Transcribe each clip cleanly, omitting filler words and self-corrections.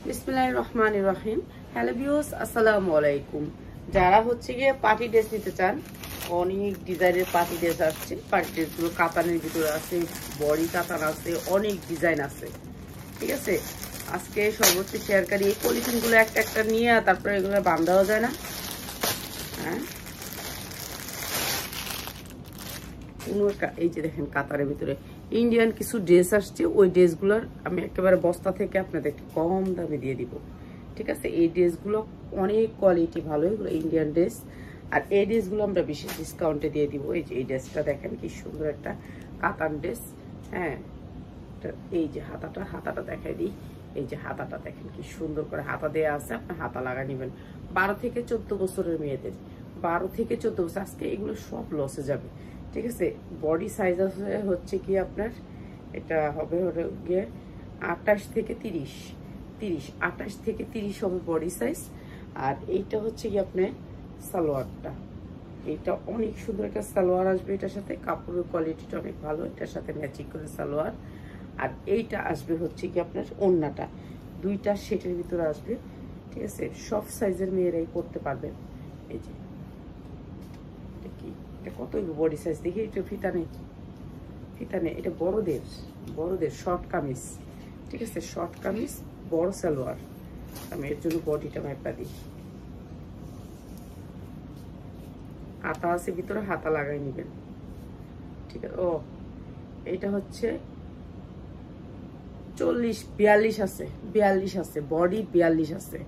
বিসমিল্লাহির রহমানির রহিম। Hello viewers, আসসালামু আলাইকুম। যারা হচ্ছে গিয়ে পার্টি ড্রেস নিতে চান, অনেক ডিজাইনের পার্টি ড্রেস আসছে। পার্টি ড্রেসগুলো কাতানের ভিতরে আছে, বডি কাতান আছে, অনেক ডিজাইন আছে। ঠিক আছে, আজকে সর্বোচ্চ শেয়ারকারী এই পলিথিনগুলো একটা একটা নিয়ে তারপরে এগুলো বাঁধাও যায় না। হ্যাঁ, এই যে দেখেন কাতারের ভিতরে ইন্ডিয়ান কিছু ড্রেস আসছে। ওই ড্রেসগুলোর আমি একেবারে বস্তা থেকে আপনাদেরকে কম দামে দিয়ে দিব। ঠিক আছে, এই ড্রেসগুলো অনেক কোয়ালিটি ভালো, এগুলো ইন্ডিয়ান ড্রেস। আর এই ড্রেসগুলো আমরা বিশেষ ডিসকাউন্টে দিয়ে দিব। এই যে এই ড্রেসটা দেখেন কি সুন্দর একটা কাতান ড্রেস। হ্যাঁ, এই যে হাতাটা দেখাই দিই। এই যে হাতাটা দেখেন কি সুন্দর করে হাতা দেওয়া আছে, আপনার হাতা লাগা নেবেন। 12 থেকে 14 বছরের মেয়েদের, 12 থেকে 14 বছর। আজকে এগুলো সব লসে যাবে। ঠিক আছে, বডি সাইজ হচ্ছে কি আপনার, এটা হবে গিয়ে 28 থেকে 30, 28 থেকে 30 হবে বডি সাইজ। আর এইটা হচ্ছে কি আপনার সালোয়ারটা, এটা অনেক সুন্দর একটা সালোয়ার আসবে। এটার সাথে কাপড়ের কোয়ালিটিটা অনেক ভালো, এটার সাথে ম্যাচিং করে সালোয়ার। আর এইটা আসবে হচ্ছে কি আপনার ওড়নাটা, দুইটা সেটের ভিতরে আসবে। ঠিক আছে, সব সাইজের মেয়েরাই করতে পারবেন। এই যে কত বডি সাইজ দেখি, এটা ফিতা নেই, এটা বড়দের শর্ট কামিজ। ঠিক আছে, শর্ট কামিজ, বড় সালোয়ার। আমি এর জন্য বডিটা মাইপা দিই। হাতা আছে ভিতরে, হাতা লাগাই নিবেন। ঠিক আছে, ও এটা হচ্ছে 40, 42 আছে, 42 আছে, বডি 42 আছে।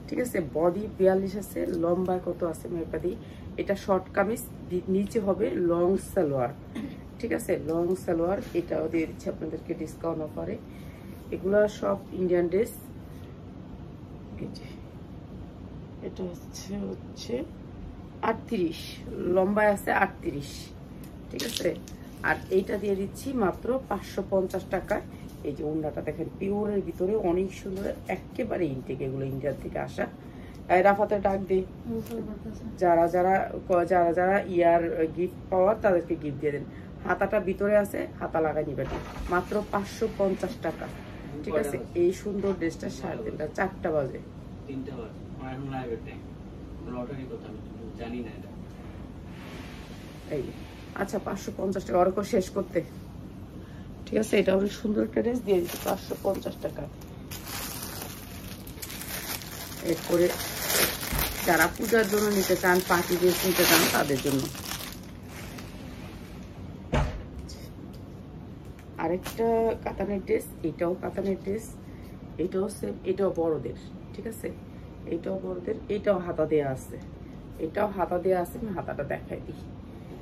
ঠিক আছে, বডি 42 আছে। লম্বা কত আছে মাইপা দিই। এটা শর্ট কামিজ, নিচে হবে লং সালোয়ার। ঠিক আছে, লং সালোয়ার। এটাও দিয়ে দিচ্ছি আপনাদেরকে ডিসকাউন্ট অফারে। এগুলো সব ইন্ডিয়ান ড্রেস। এই যে এটা হচ্ছে 38, লম্বায় আছে 38। ঠিক আছে, আর এইটা দিয়ে দিচ্ছি মাত্র 550 টাকা। এই যে ওড়নাটা দেখেন পিওরের ভিতরে অনেক সুন্দর, একেবারে ইনটেক, এগুলো ইন্ডিয়ান থেকে আসা। রাফাতে ডাক দে, যারা যারা ইয়ার গিফট পাওয়ার তাদেরকে গিফট দিয়ে দেন। হাতাটা ভিতরে আছে, হাতা লাগাই নিবেন মাত্র 550 টাকা। ঠিক আছে, এই সুন্দর ড্রেসটা 3:30, 4টা বাজে। এই আচ্ছা, 550 টাকা ওরকম শেষ করতে। ঠিক আছে, এটা অনেক সুন্দর একটা ড্রেস দিয়ে দিচ্ছি 550 টাকা। এরপরে যারা পূজার জন্য নিতে চান, পার্টি ড্রেস নিতে চান, তাদের জন্য আরেকটা কাতানের ড্রেস। এটাও কাতানের ড্রেস, এটাও সেম, এটাও বড়দের। ঠিক আছে, এটাও বড়দের, এটাও হাতা দেওয়া আছে, এটাও হাতা দেওয়া আছে। আমি হাতাটা দেখাই দিই।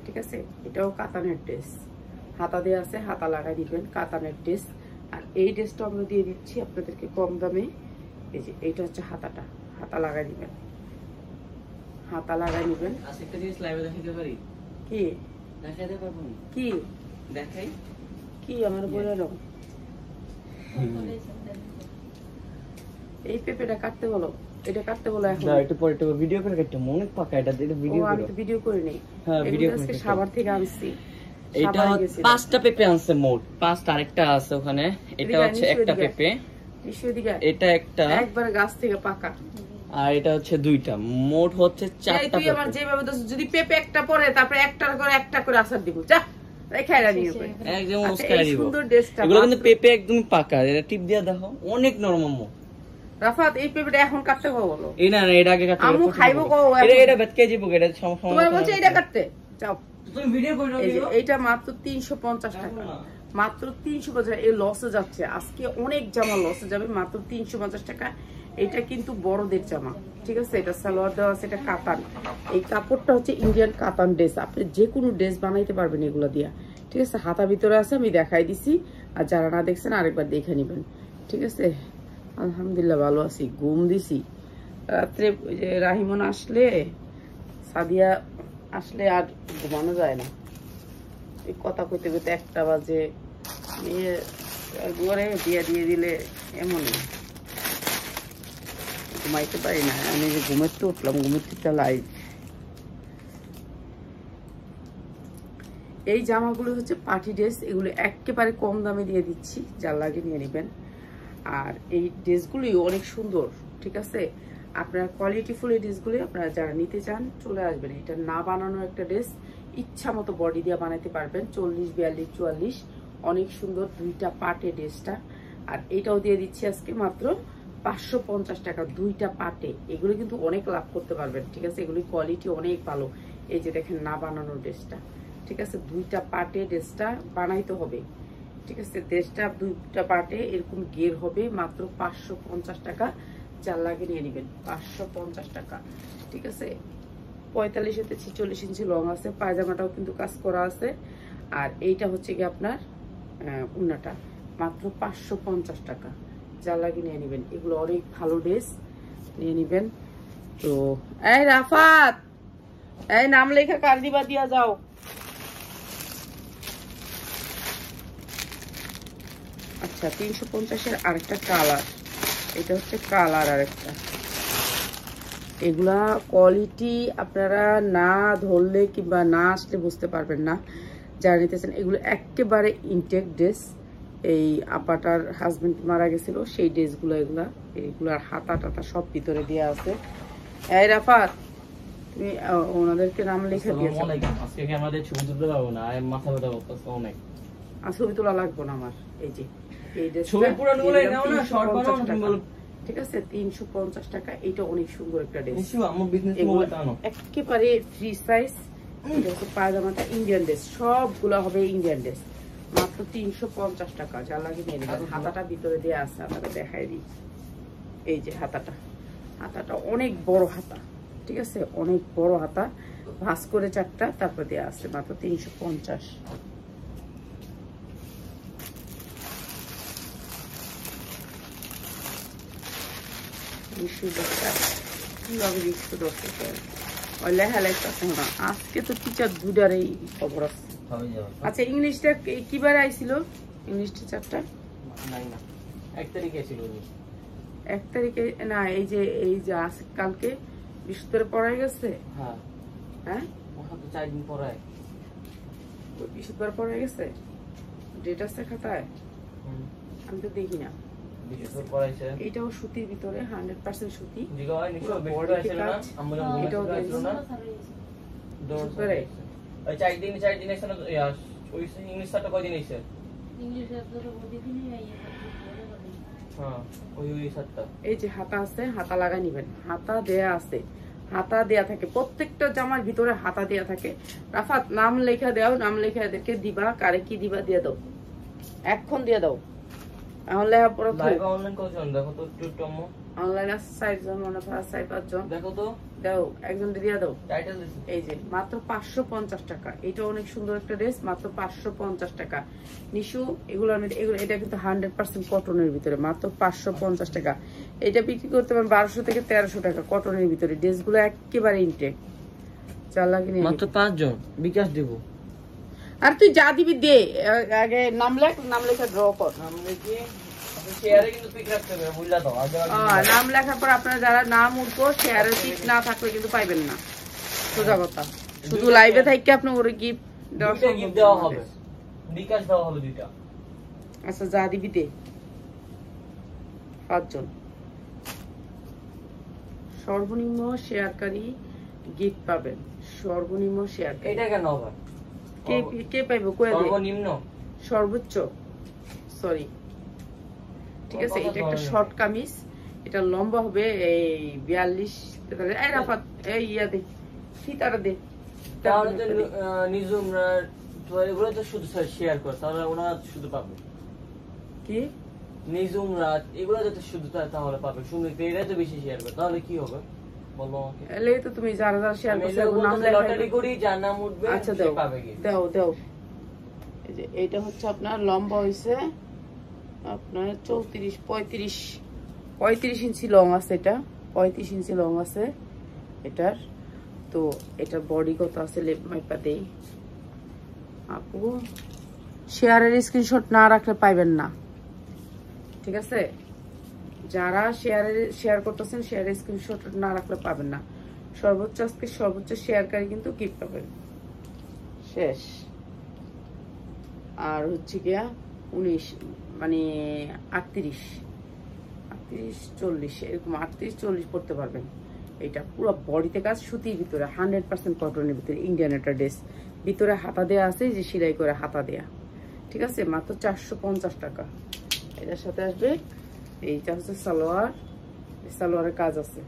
ঠিক আছে, এটাও কাতানের ড্রেস, হাতা দেওয়া আছে, হাতা লাগাই দিবেন, কাতানের ড্রেস। আর এই ড্রেসটা আমরা দিয়ে দিচ্ছি আপনাদেরকে কম দামে। এই যে এইটা হচ্ছে হাতাটা, হাতা লাগাই দিবেন, হাতা লাগাই নিবেন। একটা জিনিস লাইভে দেখাতে পারি কি দেখাতে পারবো? কি দেখাই কি আমার বলে নাও। এই পেঁপেটা কাটতে বলো, এটা কাটতে বলো এখন। না, একটু পরে একটু ভিডিও করে কাটতে মনে পাকা। এটা ভিডিও আমি তো ভিডিও করি নাই। হ্যাঁ, ভিডিও করে। আজকে সাভার থেকে আনছি। এটা 5টা পেঁপে আনছে মোট, 5টা আরেকটা আছে ওখানে। এটা হচ্ছে একটা পেঁপে, এটা একটা একবার গাছ থেকে পাকা, আর এটা হচ্ছে 2টা, মোট হচ্ছে 4টা। তুই আমার যেভাবে যদি পেঁপে একটা পড়ে তারপরে একটা করে আচার দিব, যা খাইরা নিয়ে একদম উস্কাই দিব। সুন্দর ড্রেসটা, এগুলো কিন্তু পেঁপে একদম পাকা। এটা টিপ দিয়া দেখো, অনেক নরম। রাফাত, এই পেঁপেটা এখন কাটতে হবে বলো। এই না, এটা আগে কাটতে আমু খাইবো কো। এটা বেটকে দিব, এটা সমস্যা। তোমার বলছে এটা কাটতে যাও, তুমি ভিডিও করে দাও। এইটা মাত্র 350 টাকা, মাত্র 350। এই লসে যাচ্ছে আজকে, অনেক জামা লসে যাবে। মাত্র 350 টাকা। এটা কিন্তু বড়দের জামা। ঠিক আছে, এটা সালোয়ার দেওয়া আছে, এটা কাতান। এই কাপড়টা হচ্ছে ইন্ডিয়ান কাতান ড্রেস। আপনি যে কোনো ড্রেস বানাইতে পারবেন এগুলো দিয়া। ঠিক আছে, হাতা ভিতরে আছে, আমি দেখাই দিছি। আর যারা না দেখছেন আরেকবার দেখে নিবেন। ঠিক আছে, আলহামদুলিল্লাহ ভালো আছি, ঘুম দিছি রাত্রে। ওই যে রাহিমন আসলে, সাদিয়া আসলে আর ঘুমানো যায় না। এই কথা কইতে কইতে 1টা বাজে। মেয়ে ঘরে বিয়ে দিয়ে দিলে এমনই, ঘুমাইতে পারি না। আমি যে ঘুমাইতে উঠলাম, ঘুমাইতে লাইভ। এই জামাগুলো হচ্ছে পার্টি ড্রেস, এগুলো একেবারে কম দামে দিয়ে দিচ্ছি, যার লাগে নিয়ে নেবেন। আর এই ড্রেসগুলি অনেক সুন্দর, ঠিক আছে। আপনার কোয়ালিটিফুল এই ড্রেসগুলি আপনারা যারা নিতে চান চলে আসবেন। এটা না বানানো একটা ড্রেস, ইচ্ছা মতো বডি দিয়ে বানাতে পারবেন, 40, 42, 44, অনেক সুন্দর 2টা পার্টে ড্রেসটা। আর এটাও দিয়ে দিচ্ছি আজকে মাত্র 550 টাকা 2টা পার্টে। এগুলো কিন্তু অনেক লাভ করতে পারবেন, ঠিক আছে। এগুলি কোয়ালিটি অনেক ভালো। এই যে দেখেন না বানানো ড্রেসটা, ঠিক আছে, 2টা পার্টে ড্রেসটা বানাইতে হবে, ঠিক আছে। ড্রেসটা 2টা পার্টে এরকম গের হবে, মাত্র 550 টাকা। যার লাগে নিয়ে নেবেন, 550 টাকা, ঠিক আছে। 45 থেকে 46 ইঞ্চি লং আছে, পায়জামাটাও কিন্তু কাজ করা আছে। আর এইটা হচ্ছে কি আপনার উন্নাটা, মাত্র 550 টাকা। যার লাগে নিয়ে নেবেন, এগুলো অনেক ভালো ড্রেস, নিয়ে নেবেন। তো এই রাফাত, এই নাম লেখা কার দিবা দিয়া যাও। আচ্ছা 350-এর আরেকটা কালার, এটা হচ্ছে কালার আরেকটা। এগুলা কোয়ালিটি আপনারা না ধরলে কিংবা না আসলে বুঝতে পারবেন না যারা নিতেছেন। এগুলো একেবারে ইনটেক ড্রেস, এই আপাটার হাজবেন্ড মারা গেছিল সেই ড্রেসগুলো এগুলা। এগুলার হাতা টাতা সব ভিতরে দেওয়া আছে। এই রাফাত, তুমি ওনাদেরকে নাম লিখে দিয়েছো। ছবি তোলা লাগবে না আমার। এই যে এই ঠিক আছে 350 টাকা। এটা অনেক সুন্দর একটা ড্রেস, একেবারে ফ্রি সাইজ। এটা হচ্ছে পায়জামাটা ইন্ডিয়ান ড্রেস, সবগুলো হবে ইন্ডিয়ান ড্রেস, মাত্র 350 টাকা। যা লাগে নিয়ে নেবেন। হাতাটা ভিতরে দিয়ে আছে, হাতাটা দেখাই দিই। এই যে হাতাটা, হাতাটা অনেক বড় হাতা, ঠিক আছে, অনেক বড় হাতা, ভাঁজ করে 4টা, তারপর দেওয়া আছে মাত্র 350। আজকে তো টিচার দুটারই খবর আছে। আচ্ছা ইংলিশটা কিবার আইছিল? ইংলিশ টিচারটা 1 তারিখে ছিল। 1 তারিখে না, এই যে কালকে বৃহস্পতিবার পড়াই গেছে। হ্যাঁ হ্যাঁ, 4 দিন পড়ায়, বৃহস্পতিবার পড়াই গেছে। ডেট আছে খাতায়, আমি তো দেখি না। এটাও সুতির ভিতরে 100% সুতি। এই যে হাতা আছে, হাতা লাগাই নিবেন। হাতা দেয়া আছে, হাতা দেয়া থাকে, প্রত্যেকটা জামার ভিতরে হাতা দেয়া থাকে। রাফাত নাম লেখা দাও, নাম লেখা এদেরকে দিবা, কারে কি দিবা দিয়ে দাও, এখন দিয়ে দাও। এখন লেখাপড়া অনলাইন আছে 4 জন, মনে হয় 4-5 জন। দেখো তো, দাও একজন দিয়ে দাও। এই যে মাত্র 550 টাকা। এটা অনেক সুন্দর একটা ড্রেস, মাত্র 550 টাকা। নিশু এগুলো এটা কিন্তু 100% কটনের ভিতরে, মাত্র 550 টাকা। এটা বিক্রি করতে পারেন 1200 থেকে 1300 টাকা কটনের ভিতরে। ড্রেসগুলো একেবারে ইনটেক। চার লাগে নিয়ে মাত্র 5 জন বিকাশ দেব। আর তুই যা দিবি দে, আগে নাম লেখ, নাম লেখা ড্র কর। নাম লিখে শেয়ারে কিন্তু পিক রাখতে হবে, বুঝলা তো। নাম লেখার পর আপনারা যারা নাম উঠবো, শেয়ারে পিক না থাকলে কিন্তু পাইবেন না, সোজা কথা। শুধু লাইভে থাকলে আপনি ওরে গিফট দেওয়া হবে, বিকাশ দেওয়া হবে 2টা। আচ্ছা যা দিবি দে। 5 জন সর্বনিম্ন শেয়ারকারী গিফট পাবেন, সর্বনিম্ন শেয়ার। এটা কেন হবে? কে পাইবো? সর্বনিম্ন, সর্বোচ্চ, সরি, ঠিক আছে। এটা একটা শর্ট কামিজ, এটা লম্বা হবে এই 42-43। এই রাফাত এই ইয়া দে, ফিতাটা দে। তাহলে তো নিজুমরা তো এগুলো তো শুধু শেয়ার করে, তাহলে ওনা শুধু পাবে কি? নিজুমরা এগুলো তো শুধু তাহলে পাবে, শুনে এরা তো বেশি শেয়ার করে, তাহলে কি হবে বলো আমাকে। এলে তো তুমি যারা যারা শেয়ার করছো নাম লটারি করি, যার নাম উঠবে আচ্ছা সে পাবে কি। দাও দাও। এই যে এইটা হচ্ছে আপনার লম্বা হইছে আপনার 35 ইঞ্চি লং আছে। এটা 35 ইঞ্চি লং আছে এটার। তো এটার বডি কত আছে লেপ মাইপা দেই। আপু শেয়ারের স্ক্রিনশট না রাখলে পাইবেন না, ঠিক আছে। যারা শেয়ার করতেছেন, শেয়ারের স্ক্রিনশট না রাখলে পাবেন না। সর্বোচ্চ আজকে সর্বোচ্চ শেয়ারকারী কিন্তু গিফট পাবেন। শেষ। আর হচ্ছে গিয়া 19 মানে 38 38-40 এরকম 38-40 পড়তে পারবেন। এটা পুরো বডিতে কাজ, সুতির ভিতরে 100% কটনের ভিতরে ইন্ডিয়ান একটা ড্রেস, ভিতরে হাতা দেওয়া আছে, যে সেলাই করে হাতা দেয়া, ঠিক আছে, মাত্র 450 টাকা। এটার সাথে আসবে এইটা হচ্ছে সালোয়ার, সালোয়ারের কাজ আছে,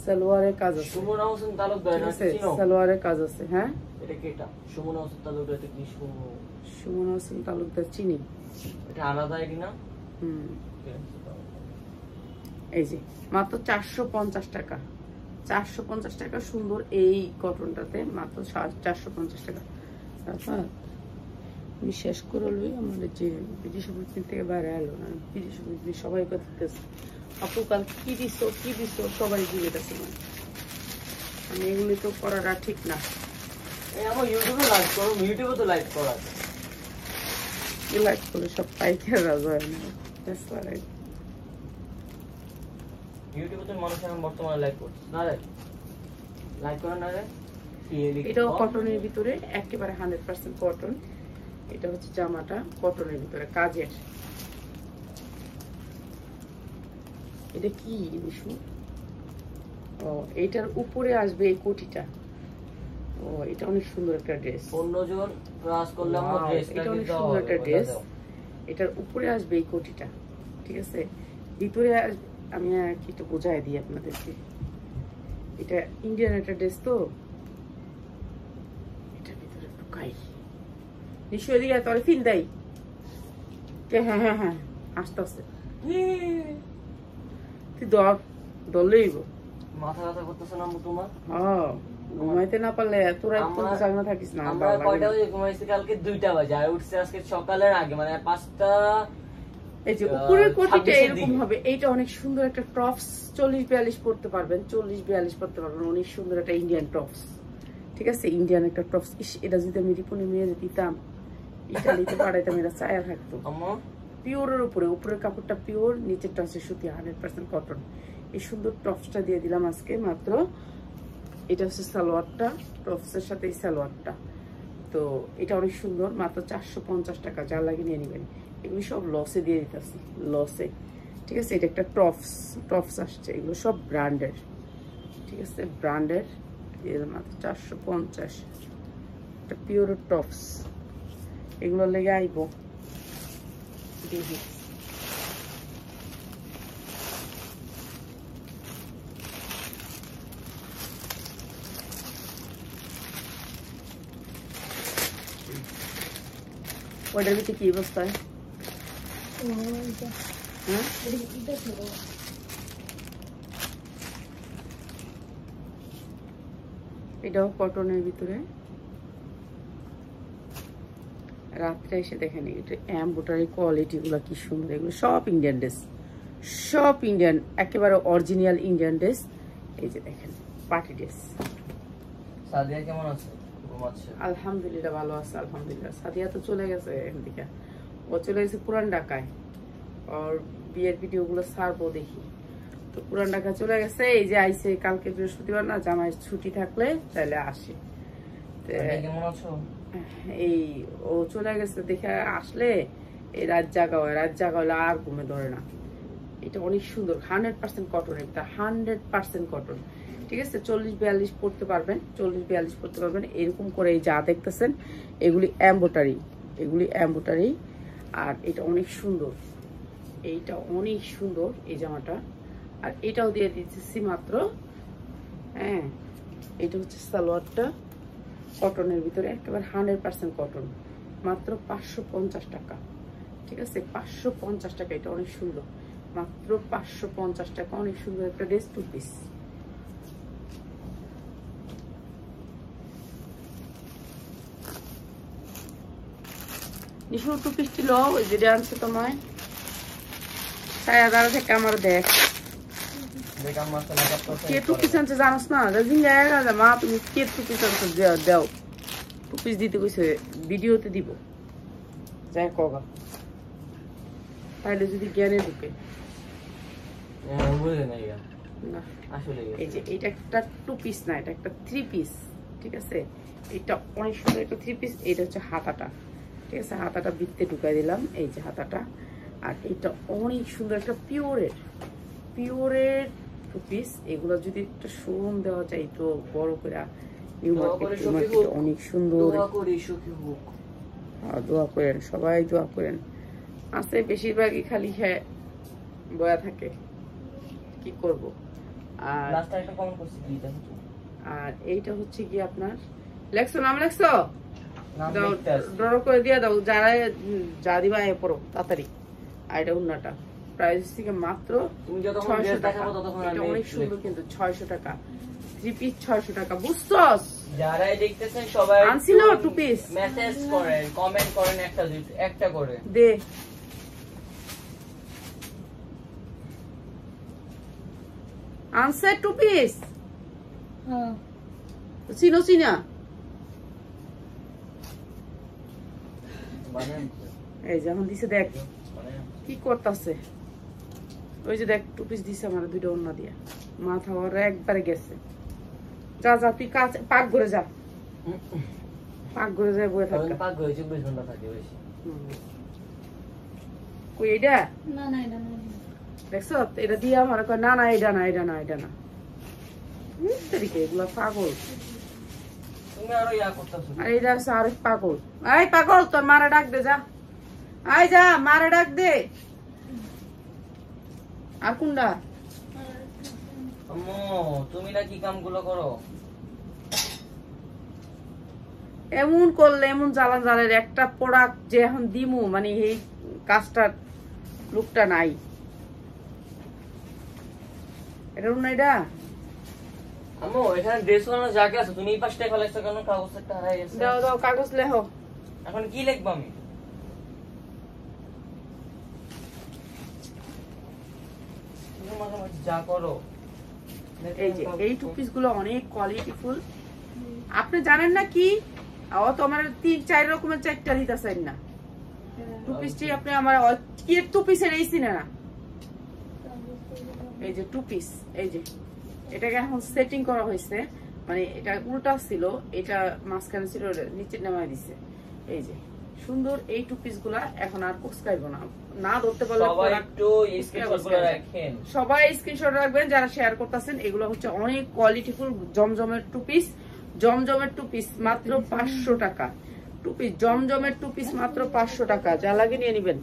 সালোয়ারের কাজ আছে, সুমনা হোসেন তালুকদার না চিনো? সালোয়ারের কাজ আছে। হ্যাঁ এটা কি? এটা সুমনা হোসেন তালুকদার কি? সুমনা হোসেন তালুকদার চিনি, এটা আলাদা আইডি না? এই যে মাত্র 450 টাকা, 450 টাকা। সুন্দর এই কটনটাতে মাত্র 450 টাকা। তারপর আমি শেষ করলই আমাদের যে বিদেশ থেকে বাইরে এলো না, বিদেশ সবাই করতেছে আপু কাল কি দিস সবাই দিয়ে গেছে। আমি এগুলি তো করাটা ঠিক না। আমার ইউটিউবে লাইভ করো, ইউটিউবে তো লাইভ করা আছে, লাইভ করে সব পাইকার রাজা হয় না। ইউটিউবে তো মানুষ এখন বর্তমানে লাইভ করছে না রে, লাইভ করে না রে। এটাও কটনের ভিতরে একেবারে 100% কটন। এটা হচ্ছে জামাটা কটনের ভিতরে কাজের। এটা কি বিশু? ও এটার উপরে আসবে এই কোটিটা। ও এটা অনেক সুন্দর একটা ড্রেস, 15 জন ক্লাস করলাম ড্রেসটা, এটা অনেক সুন্দর একটা ড্রেস। এটার উপরে আসবে এই কোটিটা, ঠিক আছে, ভিতরে আমি আর কি একটু বোঝাই দিই আপনাদেরকে। এটা ইন্ডিয়ান একটা ড্রেস তো, এটা ভিতরে ঢুকাই নিশ্চয় দিকে তোর ফিল দেয়। হ্যাঁ হ্যাঁ হ্যাঁ আস্তে আস্তে তুই দলেই মাথা ব্যথা করতেছে না তোমার? হ্যাঁ ঘুমাইতে না পারলে এত রাত পর্যন্ত জাগনা থাকিস না। আমরা কয়টা বাজে ঘুমাইছি? কালকে 2টা বাজে, আর উঠছে আজকে সকালের আগে, মানে 5টা। এই যে উপরের কোটিটা এরকম হবে। এইটা অনেক সুন্দর একটা টপস, 40-42 পড়তে পারবেন, 40-42 পড়তে পারবেন। অনেক সুন্দর একটা ইন্ডিয়ান টপস, ঠিক আছে, ইন্ডিয়ান একটা টপস। এটা যদি আমি রিপনে নিয়ে দিতাম, ইটালিতে পাঠাইতাম, এটা চায়া থাকতো। পিওরের উপরের কাপড়টা পিওর, নিচেরটা হচ্ছে সুতি 100% কটন। এই সুন্দর টপসটা দিয়ে দিলাম আজকে মাত্র। এটা হচ্ছে সালোয়ারটা, টপসের সাথে এই সালোয়ারটা। তো এটা অনেক সুন্দর, মাত্র 450 টাকা। যা লাগে নিয়ে নেবেন। এগুলো সব লসে দিয়ে দিতেছি, লসে, ঠিক আছে। এটা একটা টপস আসছে, এগুলো সব ব্র্যান্ডের, ঠিক আছে, ব্র্যান্ডের। মাত্র 450, এটা পিওর টপস। এগুলো লেগে আইব দেখি। ওটার ভিতরে কি অবস্থায়? এটাও কটনের ভিতরে। রাত্রে এসে দেখেন এটা এমব্রয়ডারি কোয়ালিটি গুলা কি সুন্দর। এগুলো সব ইন্ডিয়ান ড্রেস, সব ইন্ডিয়ান, একেবারে অরিজিনাল ইন্ডিয়ান ড্রেস। এই যে দেখেন পার্টি ড্রেস। সাদিয়া কেমন আছে? আলহামদুলিল্লাহ ভালো আছে, আলহামদুলিল্লাহ। সাদিয়া তো চলে গেছে এখান থেকে, ও চলে গেছে পুরান ঢাকায়। ওর বিয়ের ভিডিও গুলো ছাড়বো দেখি। তো পুরান ঢাকা চলে গেছে। এই যে আইসে কালকে বৃহস্পতিবার না, জামাই ছুটি থাকলে তাহলে আসে। কেমন আছো? এই ও চলে গেছে দেখে আসলে এই রাত জাগা হয়, রাত জাগা হলে আর ঘুমে ধরে না। এটা অনেক সুন্দর, 100% কটন, এটা 100% কটন, ঠিক আছে। 40-42 পড়তে পারবেন, 40-42 পড়তে পারবেন। এরকম করে যা দেখতেছেন এগুলি এমব্রয়ডারি, আর এটা অনেক সুন্দর, এইটা অনেক সুন্দর এই জামাটা। আর এটাও দিয়ে দিতেছি মাত্র, হ্যাঁ, এটা হচ্ছে সালোয়ারটা কটনের ভিতরে, একেবারে 100% কটন, মাত্র 550 টাকা, ঠিক আছে, 550 টাকা। এটা অনেক সুন্দর, মাত্র 550 টাকা। অনেক সুন্দর একটা ড্রেস, 2 পিস। নিশু 2 পিস ছিল ওই যে আনছে তোমায়, ছায়া দাঁড়া থেকে আমার দেখ কে 2 পিস আনছে জানোস না? মা তুমি কে 2 পিস আনছো দাও, 2 পিস দিতে কইছে, ভিডিওতে দিব, যাই কগা তাহলে যদি জ্ঞানে ঢুকে না। এই যে এটা একটা 2 পিস না, এটা একটা 3 পিস, ঠিক আছে। এটা অনেক সুন্দর একটা 3 পিস। এটা হচ্ছে হাতাটা, ঠিক আছে, হাতাটা বৃত্তে ঢুকাই দিলাম, এই যে হাতাটা। আর এটা অনেক সুন্দর একটা পিওরের পিওরের টু পিস। এগুলো যদি একটা শোরুম দেওয়া যায় তো বড় করে নিউ মার্কেট অনেক সুন্দর। দোয়া করেন, সবাই দোয়া করেন। আছে বেশিরভাগই খালি হ্যাঁ বয়া থাকে, কি করব। আর এইটা হচ্ছে কি আপনার লেখছো, নাম লেখছো, ডর করে দিয়ে দাও, যারা যা দিবা এ পড়ো তাড়াতাড়ি। আর এটা উন্নাটা প্রাইস থেকে মাত্র 600 টাকা। এটা অনেক সুন্দর কিন্তু 600 টাকা, 3 পিস 600 টাকা, বুঝছস? যারাই দেখতেছেন সবাই আনছিল 2 পিস, মেসেজ করেন, কমেন্ট করেন, একটা করে দে। আনসার 2 পিস, হ্যাঁ চিনো চিনা। এই যেমন দিছে দেখ কি করতেছে, ওই যে দেখ 2 পিস দিছে আমার, 2টা অন্য দিয়া মাথা ওর একবারে গেছে। যা যা তুই কাজ পাক ঘরে যা, পাক ঘরে যায় বয়ে থাক, পাক ঘরে 24 ঘন্টা থাকে বেশি। কই এটা? না না এটা না, দেখছ এটা দিয়া আমার কয় না না এটা না এটা না এটা না। তরিকে এগুলা পাগল, তুমি আরো ইয়া করতেছো। আর এটা আর পাগল। এই পাগল তোর মারা ডাক দে, যা আই যা মারা ডাক দে। আর কোনটা? আম্মু তুমি না কি কামগুলো করো? এমন করলে এমন জ্বালান জ্বালের একটা প্রোডাক্ট যে এখন দিমু, মানে এই কাজটার লুকটা নাই। এটা না এটা আম্মু এখানে ড্রেস বানানোর জায়গা আছে, তুমি এই পাশটা ফেলাইছো কেন? কাগজ একটা হারাই গেছে। দাও দাও কাগজ লেখো। এখন কি লিখবো আমি? যা করো। এই যে এই টু পিস গুলো অনেক কোয়ালিটিফুল। আপনি জানেন না কি ও তো আমার 3-4 রকমের 4টা দিতেছেন না। টু পিসটি আপনি আমার কি টু পিসের এই সিনে না, এই যে টু পিস, এই যে এটাকে এখন সেটিং করা হয়েছে, মানে এটা উল্টা ছিল, এটা মাঝখানে ছিল, নিচে নামায় দিছে। এই যে সুন্দর এই টু পিস গুলা এখন আর কুচকাইব না, না ধরতে পারলে সবাই একটু স্ক্রিনশটগুলো রাখেন, সবাই স্ক্রিনশট রাখবেন যারা শেয়ার করতেছেন। এগুলো হচ্ছে অনেক কোয়ালিটিফুল জমজমের টু পিস। জমজমের টু পিস মাত্র 500 টাকা। টু পিস জমজমের টু পিস মাত্র 500 টাকা, যা লাগে নিয়ে নেবেন।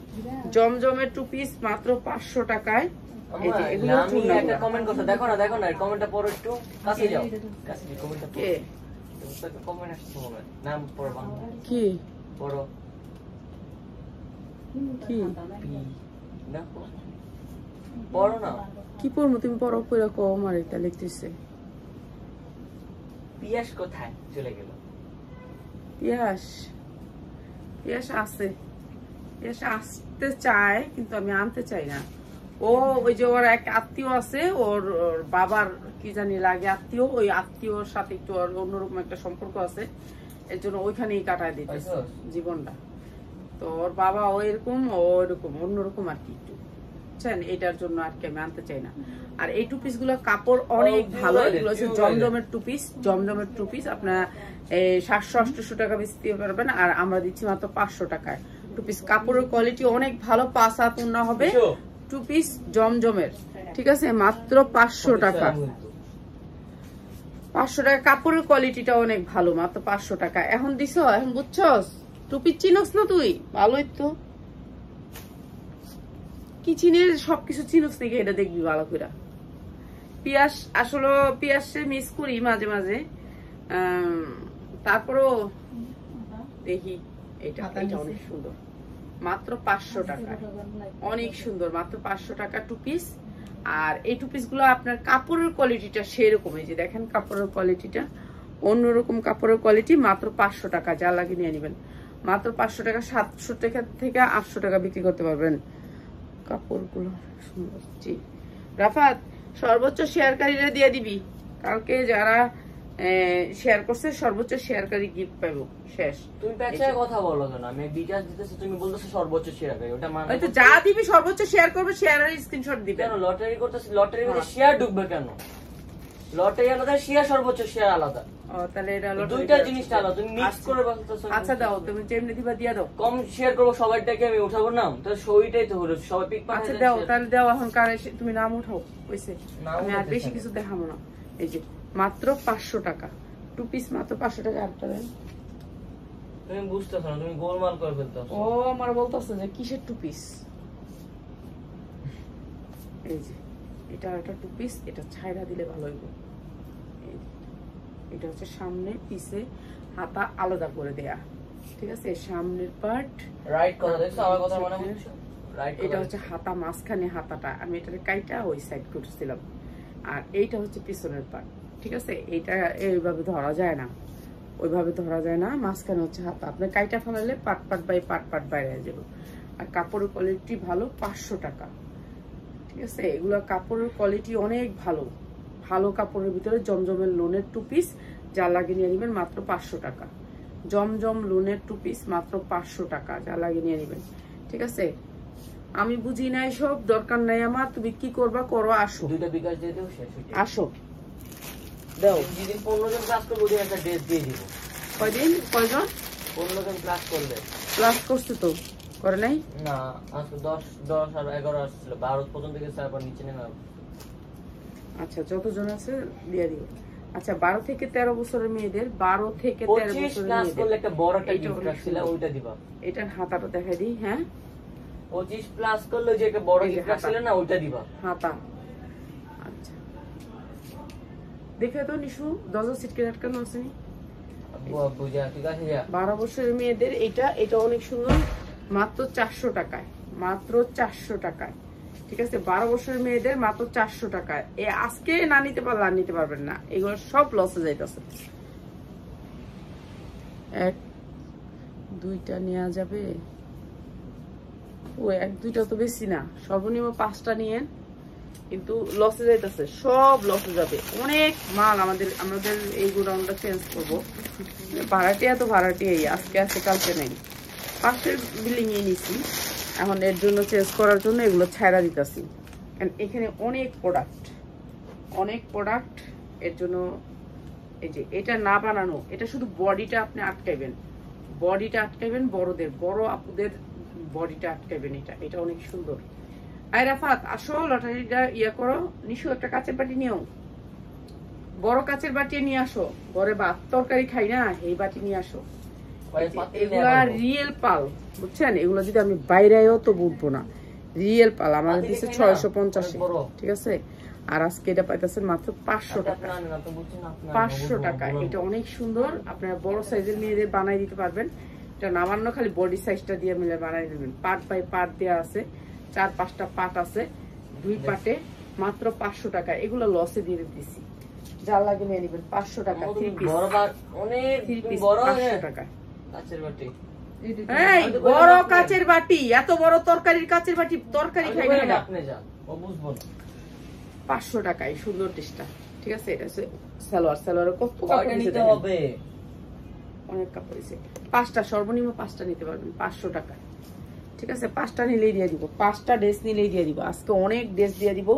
জমজমের টু পিস মাত্র 500 টাকায়। এই যে এগুলো আমি একটা কমেন্ট করতে, দেখো না দেখো না কমেন্টটা পড়ো, একটু কাছে যাও, কাছে যাও, কমেন্টটা পড়ো। কে একটা কমেন্ট আসছে, কমেন্ট নাম পড়বা, কি পড়ো, কি দেখো পড়ো না, কি পড়বো? তুমি পড়ো, পড়া কম আর এটা লিখতেছে। পিয়াস কোথায় চলে গেল? পিয়াস, পিয়াস আছে, পিয়াস আসতে চায় কিন্তু আমি আনতে চাই না। ও ওই যে ওর এক আত্মীয় আছে, ওর বাবার কি জানি লাগে আত্মীয়, ওই আত্মীয়র সাথে একটু অন্যরকম একটা সম্পর্ক আছে, এর জন্য ওইখানেই কাটায় দিতেছে জীবনটা। তো ওর বাবা ওইরকম, ওইরকম অন্যরকম আর কি একটু, বুঝছেন? এটার জন্য আর কি আমি আনতে চাই না। আর এই টু পিস গুলো কাপড় অনেক ভালো, এগুলো হচ্ছে জমজমের টু পিস। জমজমের টু পিস আপনার 700-800 টাকা বেচতে পারবেন, আর আমরা দিচ্ছি মাত্র 500 টাকায় টু পিস। কাপড়ের কোয়ালিটি অনেক ভালো, 5 হাত ওন্না হবে টু পিস জমজমের, ঠিক আছে? মাত্র 500 টাকা, 500 টাকা। কাপড়ের কোয়ালিটিটা অনেক ভালো, মাত্র 500 টাকা। এখন দিছ, এখন বুঝছস? টু পিস চিনস না তুই? ভালোই তো, কি চিনের সবকিছু চিনস নাকি? এটা দেখবি ভালো করে। পিয়াস আসলে পিয়াসে মিস করি মাঝে মাঝে, তারপরও দেখি। এটা অনেক সুন্দর, মাত্র 500 টাকা, অনেক সুন্দর, মাত্র 500 টাকা টু পিস। আর এই টু পিস গুলো আপনার কাপড়ের কোয়ালিটিটা সেরকম, এই যে দেখেন কাপড়ের কোয়ালিটিটা অন্যরকম, কাপড়ের কোয়ালিটি, মাত্র 500 টাকা, যা লাগে নিয়ে নেবেন। মাত্র 500 টাকা, 700 টাকা থেকে 800 টাকা বিক্রি করতে পারবেন কাপড়গুলো সুন্দর। জি রাফাত, সর্বোচ্চ শেয়ারকারীরা দিয়ে দিবি কালকে, যারা শেয়ার করছে সর্বোচ্চ শেয়ারকারী গিফট পাবো। শেষ। তুমি প্যাচের কথা বলো কেন? আমি বিকাশ দিতেছি, তুমি বলতেছো সর্বোচ্চ শেয়ারকারী, ওটা মানে হয়তো যা দিবি সর্বোচ্চ শেয়ার করবে, শেয়ারের স্ক্রিনশট দিবে। কেন লটারি করতেছি? লটারির মধ্যে শেয়ার ঢুকবে কেন? লটে আলাদা, শেয়ার সর্বোচ্চ শেয়ার আলাদা। তাহলে এটা দুইটা জিনিসটা আলাদা, তুমি মিক্স করে বলতেছো। আচ্ছা দাও, তুমি যেমনি দিবা দিয়া দাও। কম শেয়ার করব সবাইটাকে আমি উঠাবো না, তাহলে সবইটাই তো হলো, সবাই পিক পাচ্ছে। আচ্ছা দাও, তাহলে দাও এখন কারে তুমি নাম উঠাও কইছে। আমি আর বেশি কিছু দেখাবো না। এই যে মাত্র 500 টাকা টু পিস, মাত্র 500 টাকা। আটটা দেন। তুমি বুঝতেছো না, তুমি গোলমাল করে ফেলতেছো। ও আমার বলতাছে যে কিসের টু পিস। এই যে এটা একটা টু পিস, এটা ছাইরা দিলে ভালো হইব। এটা হচ্ছে সামনে পিছে হাতা আলাদা করে দেয়া, ঠিক আছে। সামনের পার্ট রাইট কথা দেখছো, আমার কথা মনে হচ্ছে রাইট। এটা হচ্ছে হাতা, মাঝখানে হাতাটা আমি এটাকে কাইটা ওই সাইড করছিলাম। আর এইটা হচ্ছে পিছনের পার্ট, ঠিক আছে। এইটা এইভাবে ধরা যায় না, ওইভাবে ধরা যায় না। মাঝখানে হচ্ছে হাতা, আপনি কাইটা ফেলালে part part by part part বাইরে যাবে। আর কাপড়ের কোয়ালিটি ভালো, 500 টাকা, ঠিক আছে। এগুলো কাপড়ের কোয়ালিটি অনেক ভালো, ভালো কাপড়ের ভিতরে জমজমের লোনের টু পিস, যা লাগিয়ে নিয়ে নেবেন মাত্র 500 টাকা। জমজম লোনের টু পিস মাত্র 500 টাকা, যা লাগিয়ে নিয়ে নেবেন, ঠিক আছে। আমি বুঝি নাই সব, দরকার নাই আমার, তুমি কি করবা করো। আসো, দুইটা বিকাশ দিয়ে দেও, শেষ হইছে। আসো দাও। যেদিন 15 জন ক্লাস করবো ওদিন একটা ড্রেস দিয়ে দিব। কয়দিন, কয়জন 15 জন ক্লাস করলে? ক্লাস করছে তো, করে নাই না, আজকে 10 আর 11 আসছিল, 12 পর্যন্ত গেছে, আবার নিচে নেমে। আচ্ছা, যতজন আছে দিয়ে দিও। আচ্ছা, 12 থেকে 13 বছরের মেয়েদের, 12 থেকে 13 বছরের ক্লাস মেয়েদের করলে একটা বড় একটা গিফট রাখছিল, ওইটা দিবা। এটার হাতাটা দেখাই দিই। হ্যাঁ, 25 প্লাস করলে যে একটা বড় গিফট রাখছিল না, ওইটা দিবা। হাতা। আচ্ছা, দেখে তো নিশু 10 সিটকে আটকানো আছে। আব্বু আব্বু যা, ঠিক আছে যা। 12 বছরের মেয়েদের এটা, এটা অনেক সুন্দর, মাত্র 400 টাকায়, মাত্র 400 টাকায়, ঠিক আছে। 12 বছরের মেয়েদের মাত্র 400 টাকায়। আজকে না নিতে পারলে আর নিতে পারবেন না, এগুলো সব লসে যাইতেছে। এক দুইটা নেওয়া যাবে, ও এক দুইটা তো বেশি না, সর্বনিম্ন 5টা নিয়েন, কিন্তু লসে যাইতেছে, সব লসে যাবে। অনেক মাল আমাদের এই গোডাউনটা চেঞ্জ করবো। ভাড়াটিয়া তো ভাড়াটিয়াই, আজকে আছে কালকে নেই, পাশের বিল্ডিং এ নিছি। এখন এর জন্য চেঞ্জ করার জন্য এগুলো ছাইড়া দিতেছি। এখানে অনেক প্রোডাক্ট, এর জন্য এই যে এটা না বানানো, এটা শুধু বডিটা আপনি আটকাইবেন, বড়দের, বড় আপুদের বডিটা আটকাইবেন। এটা অনেক সুন্দর। আয় রাফাত, আসো লটারিটা ইয়ে করো। নিশু একটা কাচের বাটি নিও, বড় কাচের বাটি নিয়ে আসো। ঘরে ভাত তরকারি খাই না, এই বাটি নিয়ে আসো। এগুলা রিয়েল পাল, বুঝছেন। এগুলো যদি আমি বাইরেও তো বুঝবো না, রিয়েল পাল। আমাদের দিচ্ছে 650, ঠিক আছে। আর আজকে এটা পাইতেছেন মাত্র 500 টাকা, 500 টাকা। এটা অনেক সুন্দর, আপনারা বড় সাইজের মেয়েদের বানাই দিতে পারবেন। এটা নামান্য খালি বডি সাইজটা দিয়ে মিলে বানাই দিবেন। পার্ট বাই পার্ট দেওয়া আছে, 4-5টা পার্ট আছে, 2 পার্টে মাত্র 500 টাকা। এগুলো লসে দিয়ে দিচ্ছি, যা লাগে নিয়ে নেবেন। 500 টাকা, 3 পিস, অনেক 500 টাকা। বড় কাচের বাটি, এত বড় তরকারির কাচের বাটি, তরকারি খাইবে না, 500 টাকা। এই সুন্দর ডিশটা, ঠিক আছে। এটা হচ্ছে সালোয়ার কত কাপড় নিতে হবে, অনেক কাপড় আছে। 5টা, সর্বনিম্ন 5টা নিতে পারবেন 500 টাকা, ঠিক আছে। 5টা নিলেই দিয়ে দিব, 5টা ড্রেস নিলেই দিয়ে দিব। আজকে অনেক ড্রেস দিয়ে দিব,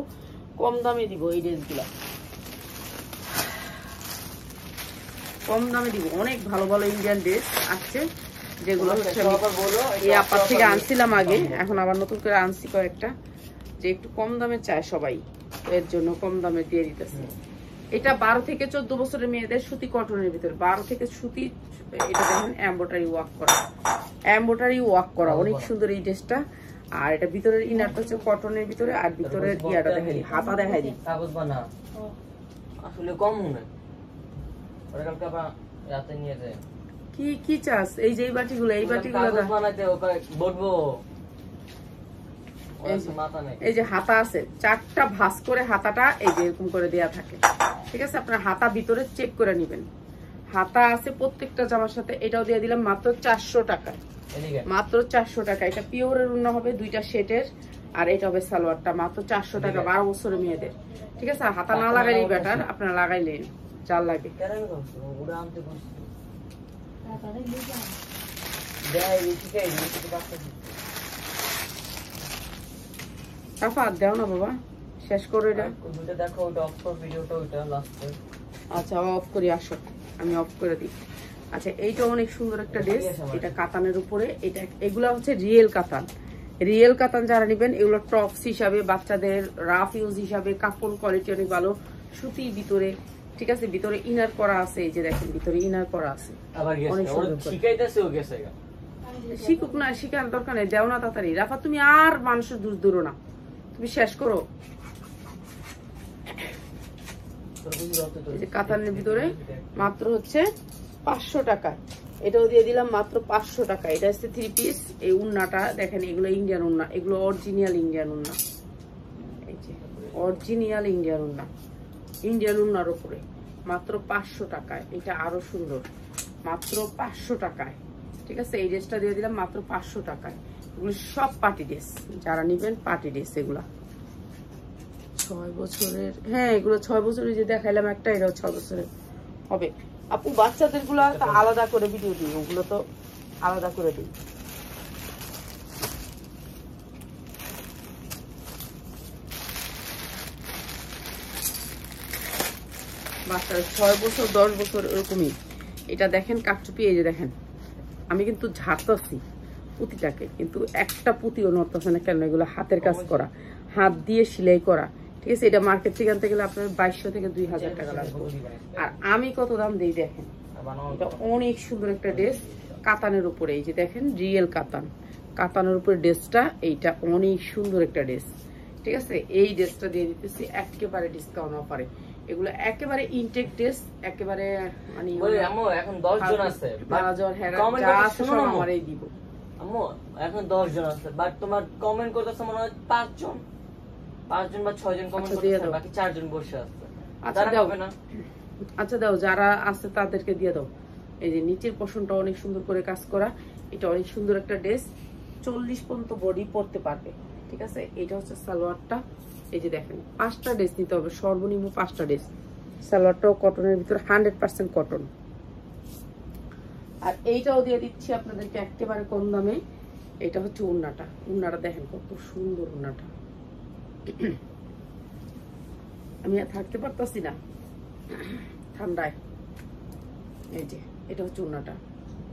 কম দামে দিব। এই ড্রেসগুলো কম দামে দিব, অনেক ভালো ভালো ইন্ডিয়ান ড্রেস আসছে, যেগুলো হচ্ছে এই আপার থেকে আনছিলাম আগে, এখন আবার নতুন করে আনছি কয়েকটা, যে একটু কম দামে চায় সবাই, এর জন্য কম দামে দিয়ে দিতেছে। এটা 12 থেকে 14 বছরের মেয়েদের সুতি কটনের ভিতরে, 12 থেকে সুতি। এটা দেখেন এমব্রয়ডারি ওয়ার্ক করা, অনেক সুন্দর এই ড্রেসটা। আর এটা ভিতরের ইনারটা হচ্ছে কটনের ভিতরে, আর ভিতরের ইয়াটা দেখাই, হাতা দেখাই দিই। কাগজ বানা আসলে কম মনে, ওরা কালকে আবার রাতে নিয়ে যায়। কি চাস? এই যে এই বাটিগুলো কাগজ বানাতে বলবো। এই যে হাতা আছে, 4টা ভাঁজ করে হাতাটা এই যে এরকম করে দেয়া থাকে, ঠিক আছে। আপনার হাতা ভিতরে চেক করে নেবেন, হাতা আছে প্রত্যেকটা জামার সাথে। এটাও দিয়ে দিলাম মাত্র 400 টাকা, মাত্র 400 টাকা। এটা পিওরের উন্না হবে, 2টা সেটের। আর এটা হবে সালোয়ারটা, মাত্র 400 টাকা, 12 বছরের মেয়েদের, ঠিক আছে। হাতা না লাগাইলেই বেটার, আপনারা লাগাইলেন যা লাগে। দেও না বাবা, শেষ করো এটা। দুটো দেখো, ওটা অফ করো ভিডিওটা, ওটা লাস্টে। আচ্ছা অফ করি, আসো আমি অফ করে দিই। আচ্ছা এইটা অনেক সুন্দর একটা ড্রেস, এটা কাতানের উপরে। এটা এগুলা হচ্ছে রিয়েল কাতান। রিয়েল কাতান যারা নেবেন, এগুলো টপস হিসাবে, বাচ্চাদের রাফ ইউজ হিসাবে, কাপড় কোয়ালিটি অনেক ভালো, সুতির ভিতরে, ঠিক আছে। ভিতরে ইনার করা আছে, এই যে দেখেন ভিতরে ইনার করা আছে, অনেক সুন্দর। শিখাইতেছে ও গেছে, শিখুক না, শিখার দরকার নেই, দেও না তাড়াতাড়ি। রাফা তুমি আর মানুষের দূর দূর না, তুমি শেষ করো। এই যে কাতানের ভিতরে মাত্র হচ্ছে 500 টাকায়, এটাও দিয়ে দিলাম মাত্র 500 টাকা। এটা হচ্ছে 3 পিস। এই উন্নাটা দেখেন, এগুলো ইন্ডিয়ান উন্না, এগুলো অরিজিনাল ইন্ডিয়ান উন্না, এই যে অরিজিনাল ইন্ডিয়ান উন্না, ইন্ডিয়ান উন্নার উপরে মাত্র 500 টাকায়। এটা আরো সুন্দর, মাত্র 500 টাকায়, ঠিক আছে। এই ড্রেসটা দিয়ে দিলাম মাত্র 500 টাকায়। এগুলো সব পার্টি ড্রেস, যারা নিবেন পার্টি ড্রেস। এগুলা 6 বছরের, হ্যাঁ এগুলো 6 বছরের, যে দেখাইলাম একটা, এটাও 6 বছরের হবে। আপু বাচ্চাদের গুলো আলাদা করে ভিডিও দিই, ওগুলো তো আলাদা করে দিই। বাচ্চারা 6 বছর 10 বছর এরকমই। এটা দেখেন কাঠচুপি, এই যে দেখেন, আমি কিন্তু ঝাড়তেছি পুঁতিটাকে, কিন্তু একটা পুঁতিও নড়তেছে না কেন? এগুলো হাতের কাজ করা, হাত দিয়ে সেলাই করা, ঠিক আছে। এটা মার্কেট থেকে আনতে গেলে আপনার 2200 থেকে 2000 টাকা লাগবে। আর আমি কত দাম দিই দেখেন। এটা অনেক সুন্দর একটা ড্রেস, কাতানের উপরে, এই যে দেখেন রিয়েল কাতান, কাতানের উপরে ড্রেসটা। এইটা অনেক সুন্দর একটা ড্রেস, ঠিক আছে। এই ড্রেসটা দিয়ে দিতেছি একেবারে ডিসকাউন্ট অফারে। এগুলো একেবারে ইনটেক ড্রেস, একেবারে মানে এখন 10 জন আছে, বাজার হেরা যা আছে সব আমারই দিব। আম্মু এখন 10 জন আছে, বাট তোমার কমেন্ট করতেছে মনে হয় 5 জন বা 6 জন কমেন্ট করতেছে, বাকি 4 জন বসে আছে। আচ্ছা দাও না, আচ্ছা দাও, যারা আছে তাদেরকে দিয়ে দাও। এই যে নিচের পোর্শনটা অনেক সুন্দর করে কাজ করা, এটা অনেক সুন্দর একটা ড্রেস, 40 পর্যন্ত বডি পরতে পারবে, ঠিক আছে। এটা হচ্ছে সালোয়ারটা, এই যে দেখেন 5টা ড্রেস নিতে হবে, সর্বনিম্ন 5টা ড্রেস। সালোয়ারটাও কটনের ভিতরে, 100% কটন। আর এইটাও দিয়ে দিচ্ছি আপনাদেরকে একেবারে কম দামে। এটা হচ্ছে উন্নাটা, উন্নাটা দেখেন কত সুন্দর উন্নাটা, আমি আর থাকতে পারতাছি না ঠান্ডায়। এই যে এটা হচ্ছে উন্নাটা,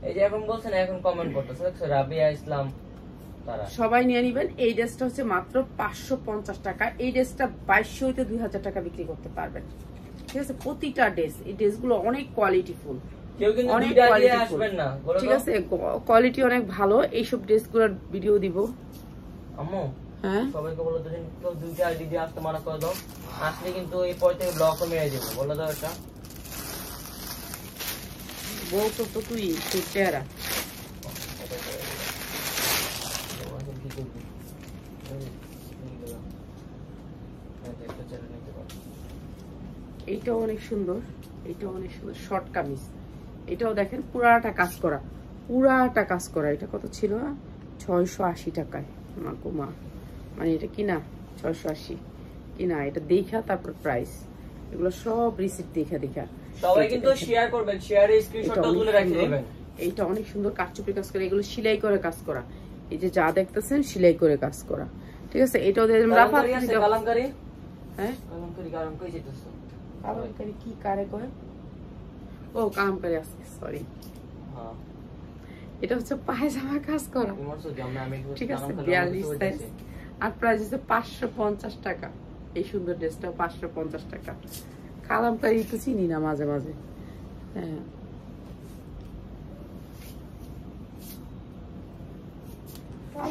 এই যে এখন বলছেন, এখন কমেন্ট করতেছে রাবিয়া ইসলাম, তারা সবাই নিয়ে নিবেন। এই ড্রেসটা হচ্ছে মাত্র 550 টাকা। এই ড্রেসটা 2200 হইতে 2000 টাকা বিক্রি করতে পারবেন, ঠিক আছে। প্রতিটা ড্রেস, এই ড্রেসগুলো অনেক কোয়ালিটিফুল, অনেক কোয়ালিটিফুল, ঠিক আছে। কোয়ালিটি অনেক ভালো। এইসব ড্রেসগুলোর ভিডিও দিব। আম্মু হ্যাঁ সবাইকে বলো তো, দুইটা আইডি দিয়ে আসতে মানা করে দাও, আসলে কিন্তু এই পর থেকে ব্লক মেরে দেবো, বলে দাও। এটা বউ তো তুই চেহারা, এইটাও অনেক সুন্দর, এইটাও অনেক সুন্দর শর্ট কামিজ। এটাও দেখেন পুরাটা কাজ করা, পুরাটা কাজ করা। এটা কত ছিল? 680 টাকায়। মা কুমা, মানে এটা কিনা 680 কিনা, এটা দেখা তারপর প্রাইস। এগুলো সব রিসিপ্ট দেখা দেখা। সবাই কিন্তু শেয়ার করবেন, শেয়ারে স্ক্রিনশটটা তুলে রেখে দিবেন। এইটা অনেক সুন্দর কাঠচুপি কাজ করা, এগুলো সেলাই করে কাজ করা। এই যে যা দেখতেছেন সেলাই করে কাজ করা, ঠিক আছে। এটাও দিয়ে দিলাম রাফা। কালামকারী, হ্যাঁ কালামকারী যেতেছে, কালামকারী কি কারে কয়? ও কালামকারী আছে, সরি। হ্যাঁ এটা হচ্ছে পায়জামা কাজ করা, ঠিক আছে। 42 সাইজ, আর প্রাইস হচ্ছে 550 টাকা। এই সুন্দর ড্রেসটা 550 টাকা। কালামকারী তো চিনি না, মাঝে মাঝে। হ্যাঁ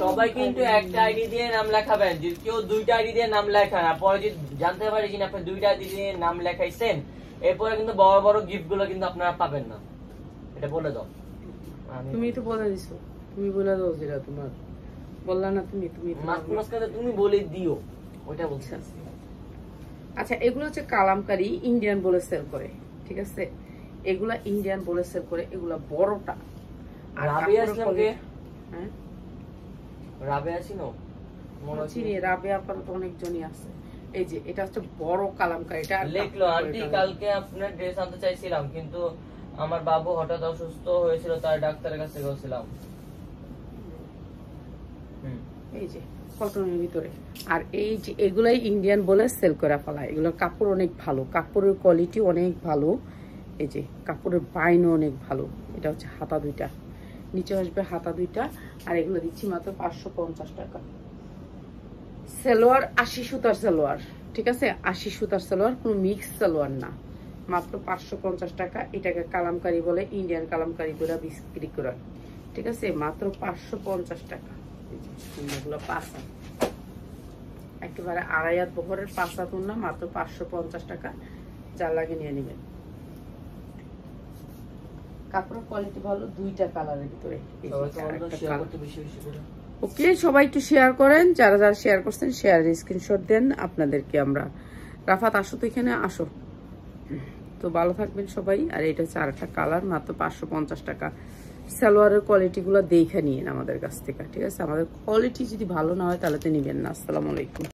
সবাই কিন্তু একটা আইডি দিয়ে নাম লেখাবেন। যদি কেউ 2টা আইডি দিয়ে নাম লেখান, আর পরে যদি জানতে পারি যে আপনি 2টা আইডি দিয়ে নাম লেখাইছেন, এরপরে কিন্তু বড় বড় গিফট গুলো কিন্তু আপনারা পাবেন না। এটা বলে দাও। তুমি তো বলে দিছো, তুমি বলে দাও যেটা তোমার বললা না। তুমি তুমি বলে দিও, ওইটা বলছি। আচ্ছা এগুলো হচ্ছে কালামকারী, ইন্ডিয়ান বলে সেল করে, ঠিক আছে। এগুলা ইন্ডিয়ান বলে সেল করে, এগুলা বড়টা। আর রাবিয়া ইসলামকে, হ্যাঁ রাবিয়া চিনো? চিনি, রাবিয়া আপাতত অনেকজনই আছে। এই যে এটা হচ্ছে বড় কালামকারী। এটা লিখলো আন্টি, কালকে আপনার ড্রেস আনতে চাইছিলাম, কিন্তু আমার বাবু হঠাৎ অসুস্থ হয়েছিল, তাই ডাক্তারের কাছে গেছিলাম। এই যে কটনের ভিতরে। আর এই যে এগুলাই ইন্ডিয়ান বলে সেল করে ফেলা, এগুলোর কাপড় অনেক ভালো, কাপড়ের কোয়ালিটি অনেক ভালো। এই যে কাপড়ের বাইনও অনেক ভালো। এটা হচ্ছে হাতা দুইটা, নিচে আসবে হাতা দুইটা। আর এগুলো দিচ্ছি মাত্র 550 টাকা। সালোয়ার 80 সুতার সালোয়ার, ঠিক আছে, 80 সুতার সালোয়ার, কোনো মিক্স সালোয়ার না, মাত্র 550 টাকা। এটাকে কালামকারি বলে, ইন্ডিয়ান কালামকারি করে বিক্রি করে, ঠিক আছে, মাত্র 550 টাকা। এগুলো পাঁচা, একেবারে আড়াই হাত বহরের পাঁচা তুলনা, মাত্র 550 টাকা। যা লাগে নিয়ে নেবেন। কাপড়ের কোয়ালিটি ভালো, দুইটা কালারের ভিতরে। ওকে, সবাই একটু শেয়ার করেন, যারা যারা শেয়ার করছেন শেয়ারের স্ক্রিনশট দেন, আপনাদেরকে আমরা। রাফাত আসো তো এখানে, আসো তো, ভালো থাকবেন সবাই। আর এটা হচ্ছে আরেকটা কালার, মাত্র 550 টাকা। সালোয়ারের কোয়ালিটিগুলো দেখে নিন আমাদের কাছ থেকে, ঠিক আছে। আমাদের কোয়ালিটি যদি ভালো না হয় তাহলে তো নিবেন না। আসসালামু আলাইকুম।